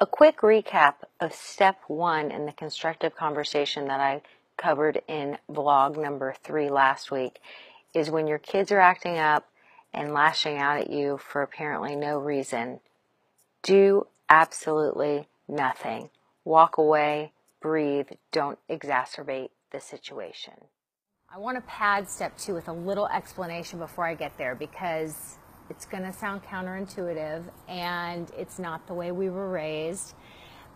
A quick recap of step 1 in the constructive conversation that I covered in vlog number 3 last week is when your kids are acting up and lashing out at you for apparently no reason, do absolutely nothing. Walk away, breathe, don't exacerbate the situation. I want to pad step 2 with a little explanation before I get there because it's going to sound counterintuitive and it's not the way we were raised.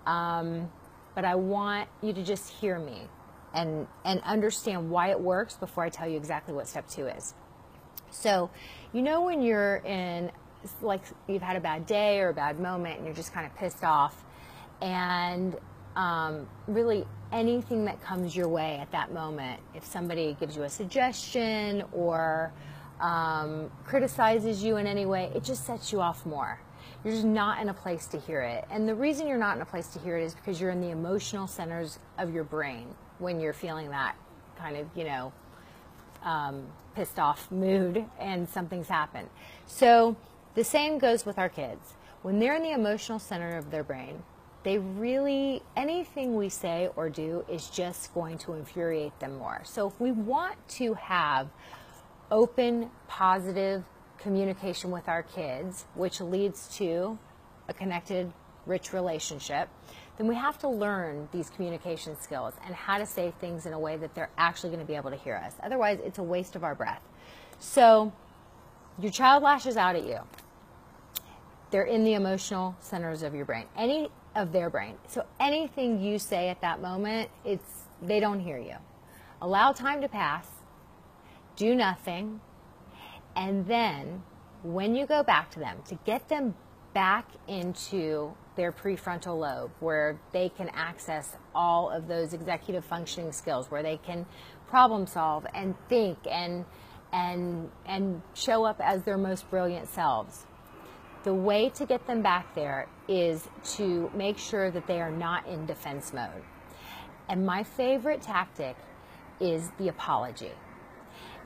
But I want you to just hear me and understand why it works before I tell you exactly what step 2 is. So, you know when you're in, like you've had a bad day or a bad moment and you're just kind of pissed off, and really anything that comes your way at that moment, if somebody gives you a suggestion or criticizes you in any way, it just sets you off more. You're just not in a place to hear it. And the reason you're not in a place to hear it is because you're in the emotional centers of your brain when you're feeling that kind of, pissed off mood and something's happened. So the same goes with our kids. When they're in the emotional center of their brain, they really, anything we say or do is just going to infuriate them more. So if we want to have open, positive communication with our kids, which leads to a connected, rich relationship, then we have to learn these communication skills and how to say things in a way that they're actually going to be able to hear us. Otherwise, it's a waste of our breath. So your child lashes out at you. They're in the emotional centers of your brain, any of their brain. So anything you say at that moment, they don't hear you. Allow time to pass. Do nothing. And then when you go back to them, to get them back into their prefrontal lobe where they can access all of those executive functioning skills, where they can problem solve and think and show up as their most brilliant selves. The way to get them back there is to make sure that they are not in defense mode. And my favorite tactic is the apology.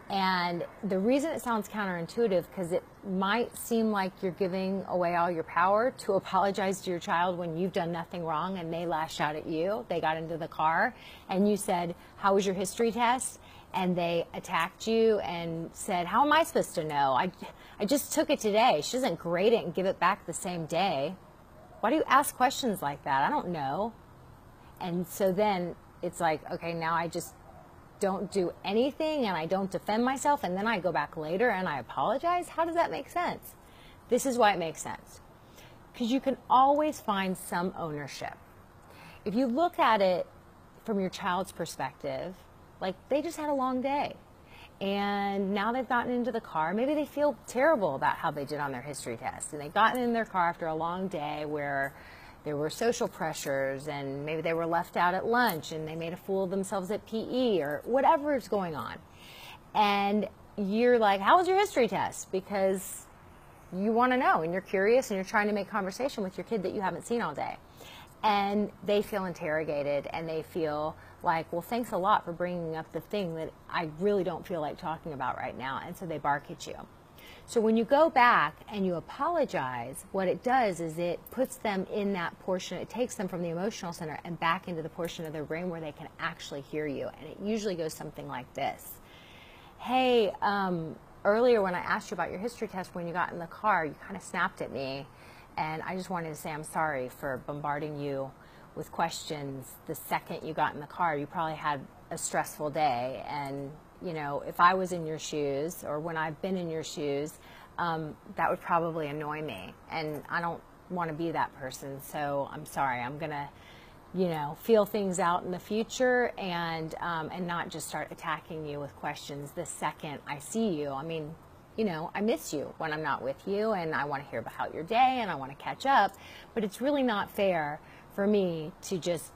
And the reason it sounds counterintuitive, because it might seem like you're giving away all your power to apologize to your child when you've done nothing wrong and they lashed out at you. They got into the car and you said, "How was your history test?" And they attacked you and said, "How am I supposed to know? I just took it today." She doesn't grade it and give it back the same day. Why do you ask questions like that? I don't know. And so then it's like, okay, now I just don't do anything and I don't defend myself and then I go back later and I apologize? How does that make sense? This is why it makes sense. Because you can always find some ownership. If you look at it from your child's perspective, like they just had a long day and now they've gotten into the car. Maybe they feel terrible about how they did on their history test and they've gotten in their car after a long day where there were social pressures and maybe they were left out at lunch and they made a fool of themselves at PE or whatever is going on. And you're like, "How was your history test?" Because you want to know and you're curious and you're trying to make conversation with your kid that you haven't seen all day. And they feel interrogated and they feel like, "Well, thanks a lot for bringing up the thing that I really don't feel like talking about right now." And so they bark at you. So when you go back and you apologize, what it does is it puts them in that portion, it takes them from the emotional center and back into the portion of their brain where they can actually hear you. And it usually goes something like this. "Hey, earlier when I asked you about your history test when you got in the car, you kind of snapped at me. And I just wanted to say I'm sorry for bombarding you with questions the second you got in the car. You probably had a stressful day. And if I was in your shoes or when I've been in your shoes, that would probably annoy me. And I don't want to be that person. So I'm sorry. I'm going to, feel things out in the future and not just start attacking you with questions the second I see you. I mean, I miss you when I'm not with you and I want to hear about your day and I want to catch up. But it's really not fair for me to just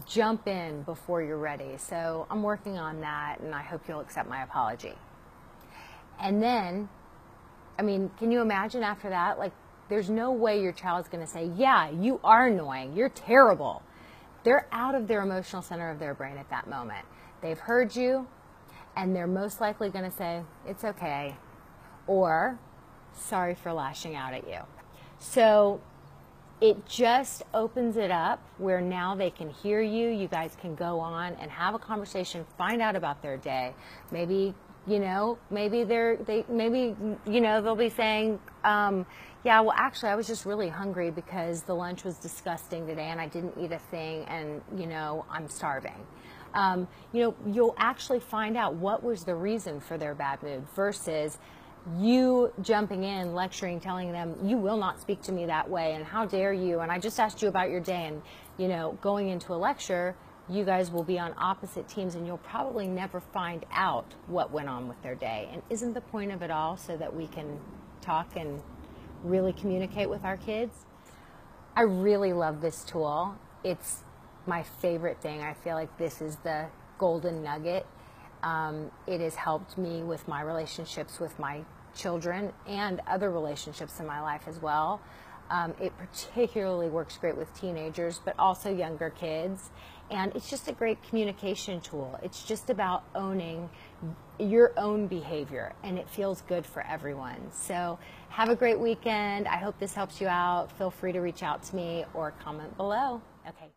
jump in before you're ready. So I'm working on that and I hope you'll accept my apology." And then, can you imagine after that? Like, there's no way your child's going to say, "Yeah, you are annoying. You're terrible." They're out of their emotional center of their brain at that moment. They've heard you and they're most likely going to say, "It's okay," or "Sorry for lashing out at you." So it just opens it up where now they can hear you. You guys can go on and have a conversation, find out about their day. Maybe, you know, maybe they'll be saying, yeah, well, actually, I was just really hungry because the lunch was disgusting today and I didn't eat a thing, and, you know, I'm starving. You know, you'll actually find out what was the reason for their bad mood versus you jumping in, lecturing, telling them, you will not speak to me that way, and how dare you, and I just asked you about your day, and, you know, going into a lecture, you guys will be on opposite teams, and you'll probably never find out what went on with their day. And isn't the point of it all so that we can talk and really communicate with our kids? I really love this tool. It's my favorite thing. I feel like this is the golden nugget. It has helped me with my relationships with my children and other relationships in my life as well. It particularly works great with teenagers, but also younger kids. And it's just a great communication tool. It's just about owning your own behavior, and it feels good for everyone. So have a great weekend. I hope this helps you out. Feel free to reach out to me or comment below. Okay.